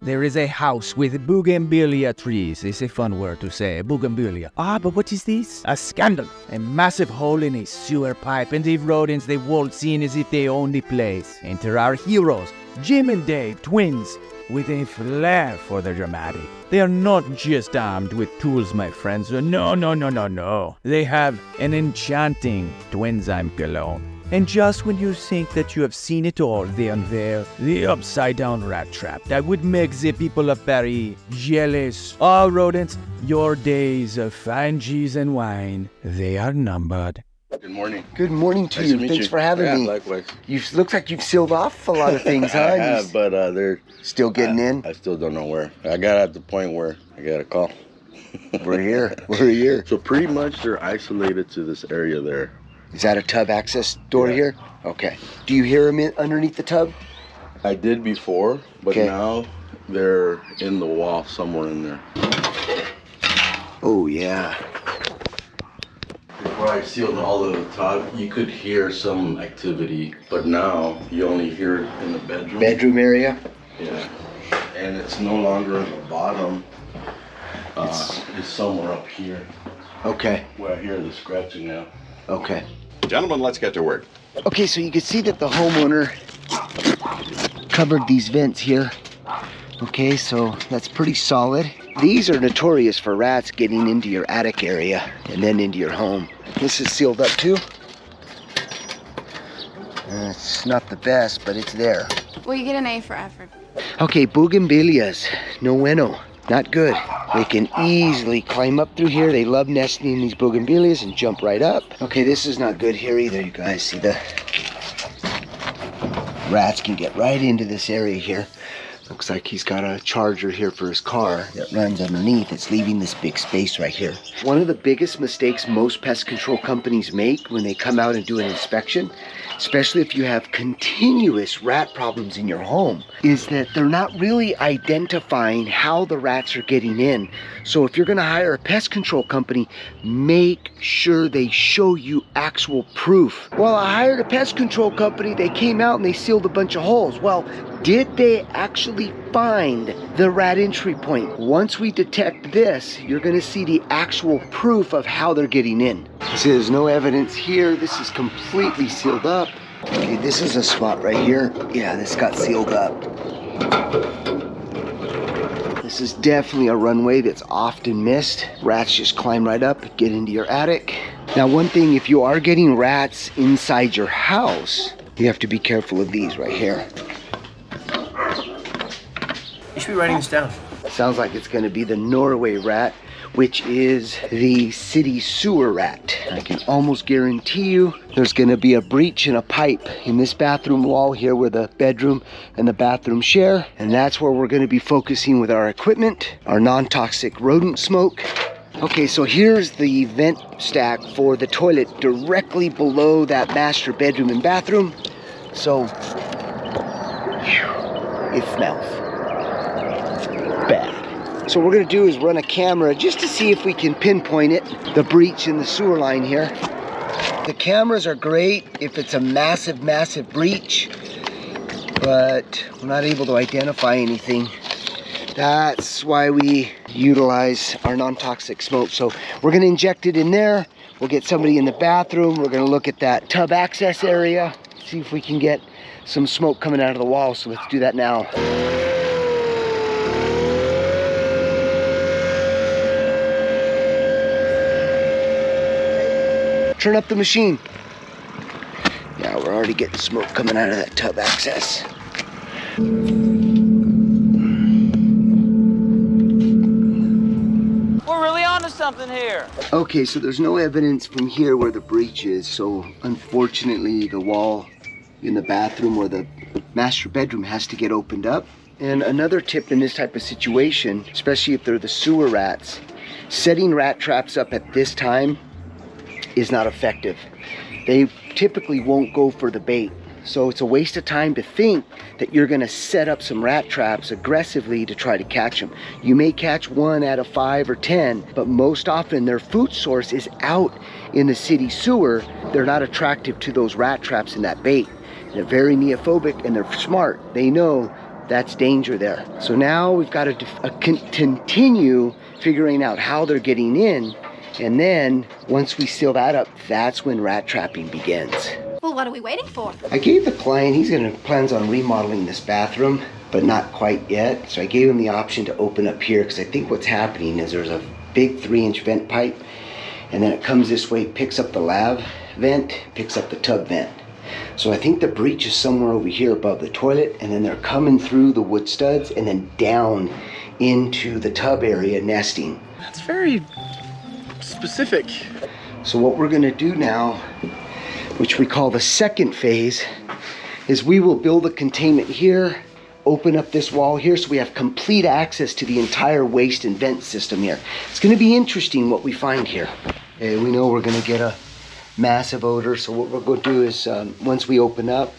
There is a house with bougainvillea trees. It's a fun word to say, bougainvillea. Ah, but what is this? A scandal. A massive hole in a sewer pipe, and the rodents they waltz in as if they own the place. Enter our heroes, Jim and Dave, twins, with a flair for the dramatic. They are not just armed with tools, my friends. No. They have an enchanting twinzyme cologne. And just when you think that you have seen it all, they unveil the upside-down rat trap that would make the people of Paris jealous. All rodents, your days of fine cheese and wine, they are numbered. Good morning. Good morning to you. Thanks for having me. Likewise. You looks like you've sealed off a lot of things, huh? I have, but they're still getting in. I still don't know where. I got at the point where I got a call. We're here. We're here. So pretty much they're isolated to this area there. Is that a tub access door here? Okay. Do you hear them underneath the tub? I did before, but now they're in the wall somewhere in there. Oh yeah. Before I sealed all of the tub, you could hear some activity, but now you only hear it in the bedroom. Bedroom area? Yeah. And it's no longer in the bottom. It's somewhere up here. Okay. Where I hear the scratching now. Okay. Gentlemen, let's get to work. Okay, so you can see that the homeowner covered these vents here. Okay, so that's pretty solid. These are notorious for rats getting into your attic area and then into your home. This is sealed up too. It's not the best, but it's there. Well, you get an A for effort. Okay, bougainvilleas, no bueno, not good. They can easily climb up through here. They love nesting in these bougainvilleas and jump right up. Okay, this is not good here either, you guys. See, the rats can get right into this area here. Looks like he's got a charger here for his car that runs underneath. It's leaving this big space right here. One of the biggest mistakes most pest control companies make when they come out and do an inspection, especially if you have continuous rat problems in your home, is that they're not really identifying how the rats are getting in. So if you're gonna hire a pest control company, make sure they show you actual proof. Well, I hired a pest control company, they came out and they sealed a bunch of holes. Well, did they actually find the rat entry point? Once we detect this, you're gonna see the actual proof of how they're getting in. See, there's no evidence here. This is completely sealed up. Okay, this is a spot right here. Yeah, this got sealed up. This is definitely a runway that's often missed. Rats just climb right up, get into your attic. Now, one thing, if you are getting rats inside your house, you have to be careful of these right here. You should be writing this down. Sounds like it's gonna be the Norway rat, which is the city sewer rat. I can almost guarantee you there's gonna be a breach in a pipe in this bathroom wall here where the bedroom and the bathroom share. And that's where we're gonna be focusing with our equipment, our non-toxic rodent smoke. Okay, so here's the vent stack for the toilet directly below that master bedroom and bathroom. So, it smells bad. So what we're gonna do is run a camera just to see if we can pinpoint it, the breach in the sewer line here. The cameras are great if it's a massive, massive breach, but we're not able to identify anything. That's why we utilize our non-toxic smoke. So we're gonna inject it in there. We'll get somebody in the bathroom. We're gonna look at that tub access area, see if we can get some smoke coming out of the wall. So let's do that now. Turn up the machine. Yeah, we're already getting smoke coming out of that tub access. We're really onto something here. Okay, so there's no evidence from here where the breach is. So unfortunately, the wall in the bathroom or the master bedroom has to get opened up. And another tip in this type of situation, especially if they're the sewer rats, setting rat traps up at this time is not effective. They typically won't go for the bait. So it's a waste of time to think that you're gonna set up some rat traps aggressively to try to catch them. You may catch 1 out of 5 or 10, but most often their food source is out in the city sewer. They're not attractive to those rat traps and that bait. They're very neophobic and they're smart. They know that's danger there. So now we've got to continue figuring out how they're getting in. And then once we seal that up, that's when rat trapping begins. Well, what are we waiting for? I gave the client, plans on remodeling this bathroom, but not quite yet. So I gave him the option to open up here, because I think what's happening is there's a big 3-inch vent pipe, and then it comes this way, picks up the lav vent, picks up the tub vent. So I think the breach is somewhere over here above the toilet, and then they're coming through the wood studs and then down into the tub area nesting. That's very specific. So what we're gonna do now, which we call the second phase, is we will build a containment here, open up this wall here so we have complete access to the entire waste and vent system here. It's gonna be interesting what we find here. Okay, we know we're gonna get a massive odor, so what we're going to do is once we open up,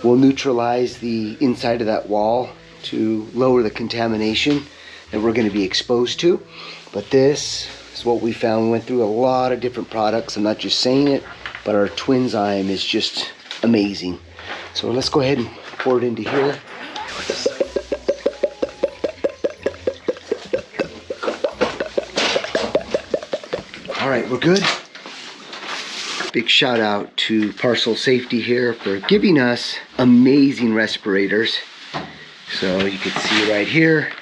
we'll neutralize the inside of that wall to lower the contamination that we're going to be exposed to. But this is what we found. We went through a lot of different products. I'm not just saying it, but our Twinzyme is just amazing. So let's go ahead and pour it into here. All right, we're good. Big shout out to Parcel Safety here for giving us amazing respirators. So you can see right here,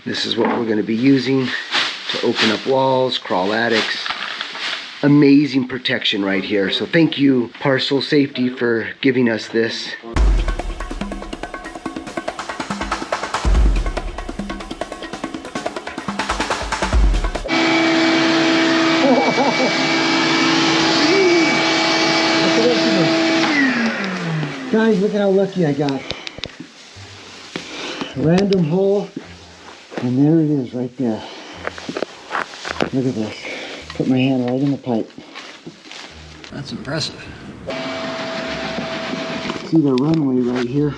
this is what we're going to be using to open up walls, crawl attics. Amazing protection right here. So thank you, Parcel Safety, for giving us this. Guys, look at how lucky I got. Random hole, and there it is right there. Look at this. Put my hand right in the pipe. That's impressive. See the runway right here?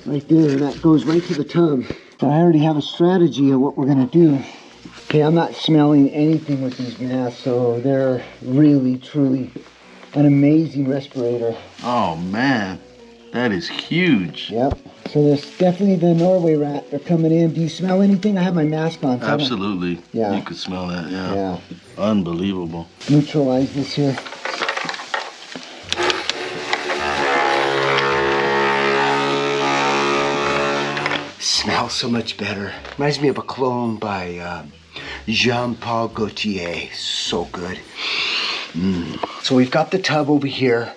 Right there, that goes right to the tub. So I already have a strategy of what we're gonna do. Okay, I'm not smelling anything with these masks, so they're really, truly an amazing respirator. Oh man, that is huge. Yep. So there's definitely the Norway rat. They're coming in. Do you smell anything? I have my mask on. So Absolutely. Yeah. You could smell that, yeah. Yeah. Unbelievable. Neutralize this here. Smells so much better. Reminds me of a cologne by Jean-Paul Gaultier. So good. So we've got the tub over here.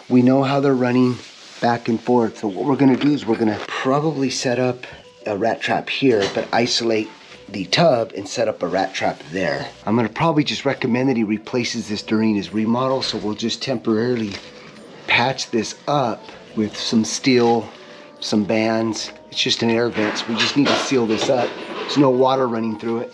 We know how they're running back and forth. So what we're gonna do is we're gonna probably set up a rat trap here, but isolate the tub and set up a rat trap there. I'm gonna probably just recommend that he replaces this during his remodel, so we'll just temporarily patch this up with some steel, some bands. It's just an air vent, so we just need to seal this up. There's no water running through it.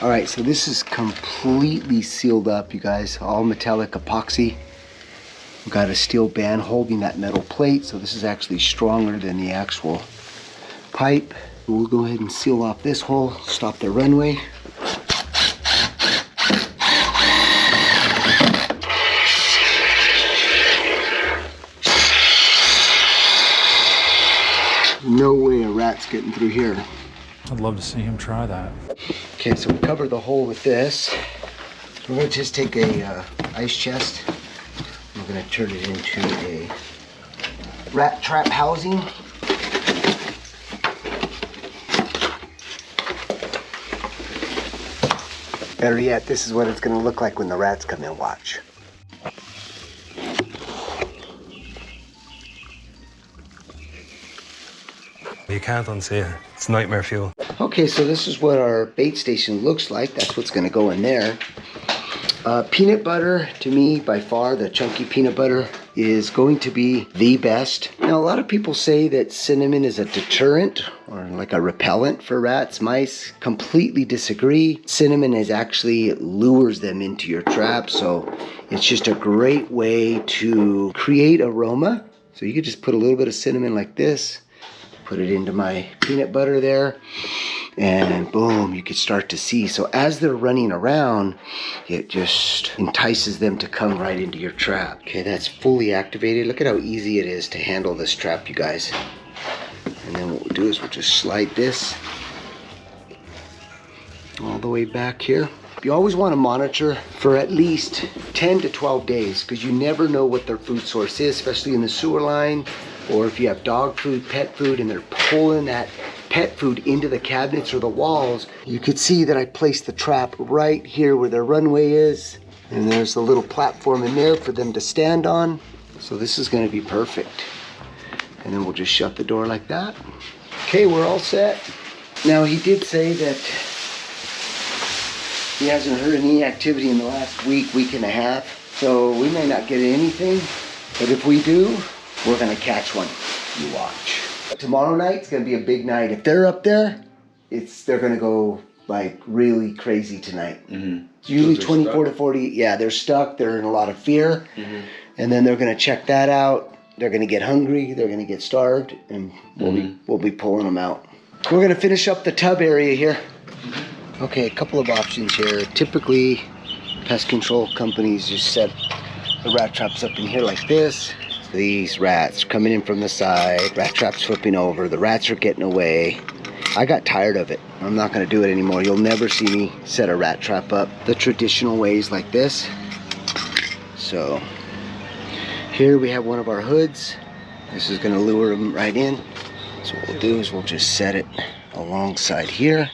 All right, so this is completely sealed up, you guys. All metallic epoxy. We've got a steel band holding that metal plate, so this is actually stronger than the actual pipe. We'll go ahead and seal off this hole, stop the runway. No way a rat's getting through here. I'd love to see him try that. Okay, so we covered the hole with this. We're going to just take a ice chest. We're going to turn it into a rat trap housing. Better yet, this is what it's going to look like when the rats come in. Watch. You can't unsee it. It's nightmare fuel. Okay, so this is what our bait station looks like. That's what's going to go in there. Peanut butter, to me, by far, the chunky peanut butter is going to be the best. Now, a lot of people say that cinnamon is a deterrent or like a repellent for rats, mice. Completely disagree. Cinnamon is actually lures them into your trap, so it's just a great way to create aroma. So you could just put a little bit of cinnamon like this, put it into my peanut butter there, and boom, you could start to see. So as they're running around, it just entices them to come right into your trap. Okay, that's fully activated. Look at how easy it is to handle this trap, you guys. And then what we'll do is we'll just slide this all the way back here. You always want to monitor for at least 10 to 12 days because you never know what their food source is, especially in the sewer line, or if you have dog food, pet food, and they're pulling that pet food into the cabinets or the walls. You could see that I placed the trap right here where their runway is, and there's a little platform in there for them to stand on. So this is going to be perfect. And then we'll just shut the door like that. Okay, we're all set. Now, he did say that he hasn't heard any activity in the last week and a half, so we may not get anything, but if we do, we're going to catch one. You watch. Tomorrow night's gonna be a big night. If they're up there, they're gonna go like really crazy tonight. Mm-hmm. It's usually 24 to 40. Yeah, they're stuck. They're in a lot of fear, and then they're gonna check that out. They're gonna get hungry. They're gonna get starved, and we'll be pulling them out. We're gonna finish up the tub area here. Okay, a couple of options here. Typically, pest control companies just set the rat traps up in here like this. These rats coming in from the side, rat traps flipping over, the rats are getting away. I got tired of it. I'm not gonna do it anymore. You'll never see me set a rat trap up the traditional ways like this. So here we have one of our hoods. This is gonna lure them right in. So what we'll do is we'll just set it alongside here.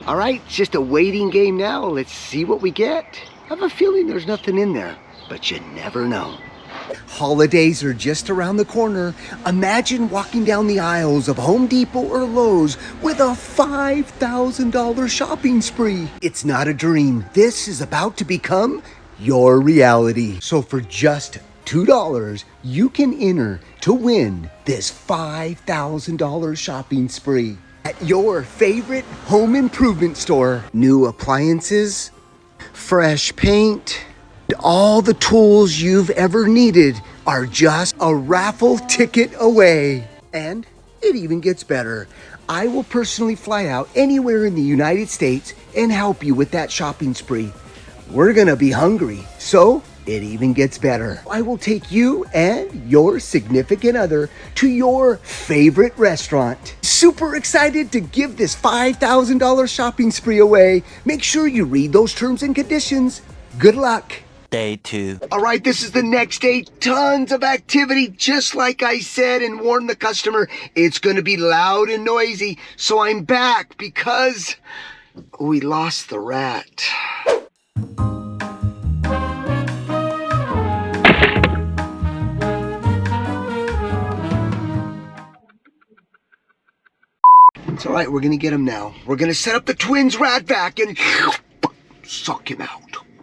All right, it's just a waiting game now. Let's see what we get. I have a feeling there's nothing in there, but you never know. Holidays are just around the corner. Imagine walking down the aisles of Home Depot or Lowe's with a $5,000 shopping spree. It's not a dream. This is about to become your reality. So for just $2, you can enter to win this $5,000 shopping spree at your favorite home improvement store. New appliances, fresh paint, all the tools you've ever needed are just a raffle ticket away. And it even gets better. I will personally fly out anywhere in the United States and help you with that shopping spree. We're gonna be hungry, so it even gets better. I will take you and your significant other to your favorite restaurant. Super excited to give this $5,000 shopping spree away. Make sure you read those terms and conditions. Good luck. Day 2. All right, this is the next day. Tons of activity, just like I said and warned the customer. It's going to be loud and noisy. So I'm back because we lost the rat. It's all right, we're going to get him now. We're going to set up the twins rat vac and suck him out.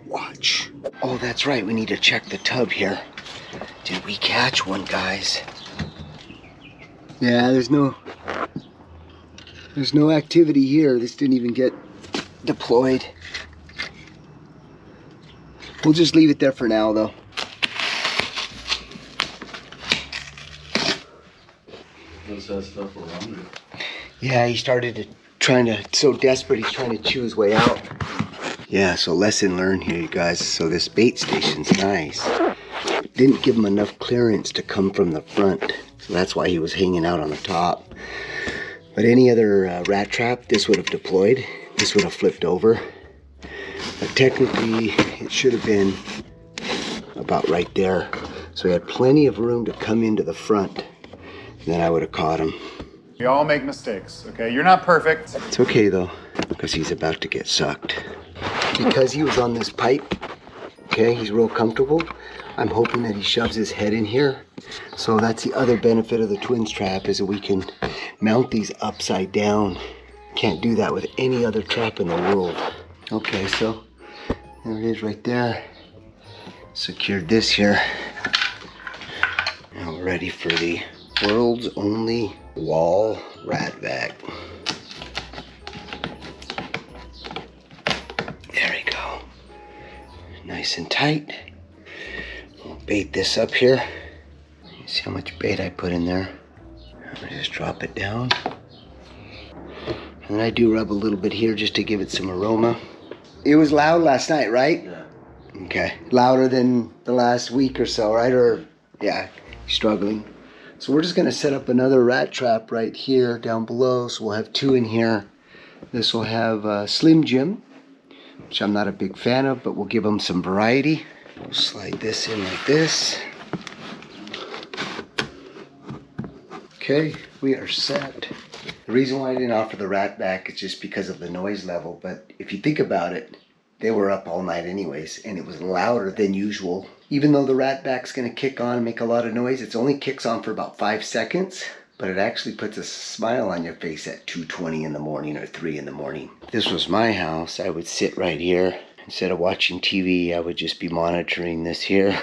Watch. Oh, that's right. We need to check the tub here. Did we catch one, guys? Yeah, there's no activity here. This didn't even get deployed. We'll just leave it there for now, though. What's that stuff around it? Yeah, he started so desperate, he's trying to chew his way out. Yeah, so lesson learned here, you guys. So this bait station's nice. Didn't give him enough clearance to come from the front. So that's why he was hanging out on the top. But any other rat trap, this would have deployed. This would have flipped over. But technically, it should have been about right there. So he had plenty of room to come into the front. And then I would have caught him. We all make mistakes, okay? You're not perfect. It's okay though, because he's about to get sucked. Because he was on this pipe, okay, he's real comfortable. I'm hoping that he shoves his head in here. So that's the other benefit of the twins trap, is that we can mount these upside down. Can't do that with any other trap in the world. Okay, so There it is right there. Secured this here. Now we're ready for the world's only wall rat vac. There we go. Nice and tight. We'll bait this up here. You see how much bait I put in there? I'm gonna just drop it down. And then I do rub a little bit here just to give it some aroma. It was loud last night, right? Yeah. Okay. Louder than the last week or so, right? Or, yeah, struggling. So we're just gonna set up another rat trap right here down below. So we'll have 2 in here. This will have Slim Jim, which I'm not a big fan of, but we'll give them some variety. We'll slide this in like this. Okay, we are set. The reason why I didn't offer the rat vac is just because of the noise level, but if you think about it, they were up all night anyways, and it was louder than usual. Even though the rat vac's gonna kick on and make a lot of noise, it only kicks on for about 5 seconds, but it actually puts a smile on your face at 2:20 in the morning or 3 in the morning. If this was my house, I would sit right here. Instead of watching TV, I would just be monitoring this here.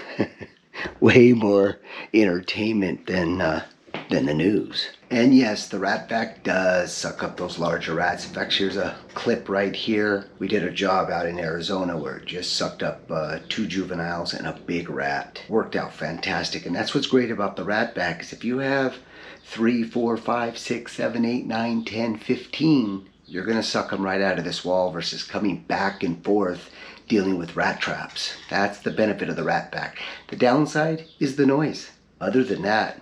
Way more entertainment than the news. And yes, the rat vac does suck up those larger rats. In fact, here's a clip right here. We did a job out in Arizona where it just sucked up 2 juveniles and a big rat. Worked out fantastic. And that's what's great about the rat vac is if you have 3, 4, 5, 6, 7, 8, 9, 10, 15, you're gonna suck them right out of this wall versus coming back and forth dealing with rat traps. That's the benefit of the rat vac. The downside is the noise. Other than that,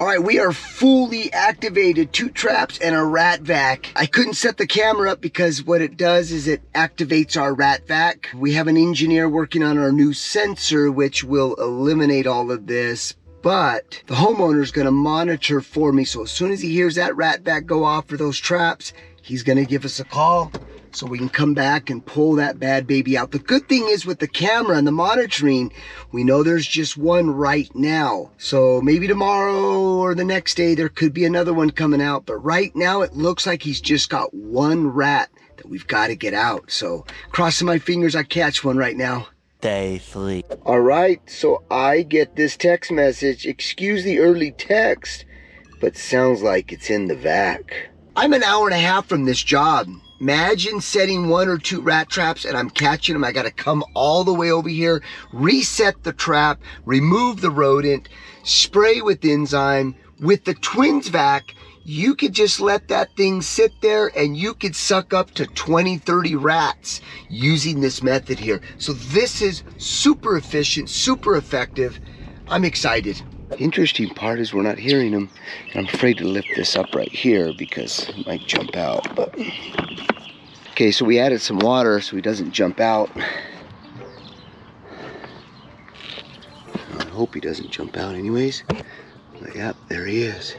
all right, we are fully activated. 2 traps and a rat vac. I couldn't set the camera up because what it does is it activates our rat vac. We have an engineer working on our new sensor, which will eliminate all of this, but the homeowner's gonna monitor for me. So as soon as he hears that rat vac go off for those traps, he's gonna give us a call so we can come back and pull that bad baby out. The good thing is with the camera and the monitoring, we know there's just one right now. So maybe tomorrow or the next day, there could be another one coming out. But right now, it looks like he's just got 1 rat that we've got to get out. So crossing my fingers, I catch one right now. Day 3. All right, so I get this text message. Excuse the early text, but sounds like it's in the vac. I'm an hour and a half from this job. Imagine setting 1 or 2 rat traps and I'm catching them. I got to come all the way over here, reset the trap, remove the rodent, spray with enzyme. With the twins vac, you could just let that thing sit there and you could suck up to 20, 30 rats using this method here. So this is super efficient, super effective. I'm excited. The interesting part is we're not hearing them. I'm afraid to lift this up right here because it might jump out. But okay, so we added some water so he doesn't jump out. I hope he doesn't jump out anyways. But yep, there he is.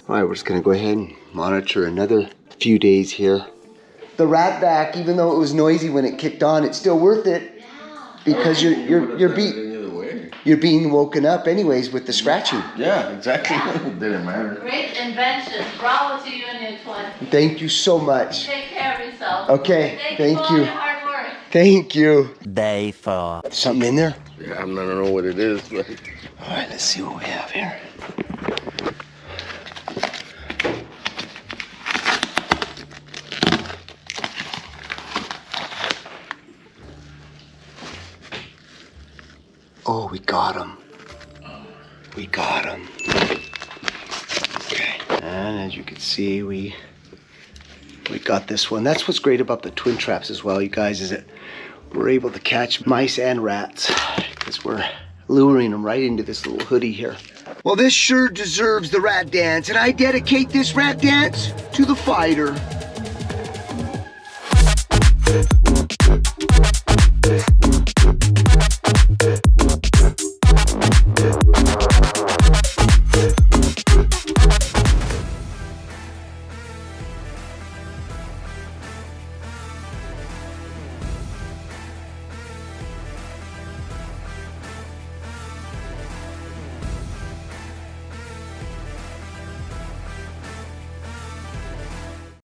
All right, we're just gonna go ahead and monitor another few days here. The rat vac, even though it was noisy when it kicked on, it's still worth it because you're being woken up anyways with the scratching. Yeah, exactly. It didn't matter. Great invention. Bravo to you and your twin. Thank you so much. Take care of yourself. Okay, thank for all you. your hard work. Thank you. Day 4. Something in there? Yeah, I don't know what it is, but All right, let's see what we have here. Oh, we got him. We got him. Okay. And as you can see, we got this one. That's what's great about the twin traps as well, you guys, is that we're able to catch mice and rats because we're luring them right into this little hoodie here. Well, this sure deserves the rat dance, and I dedicate this rat dance to the fighter.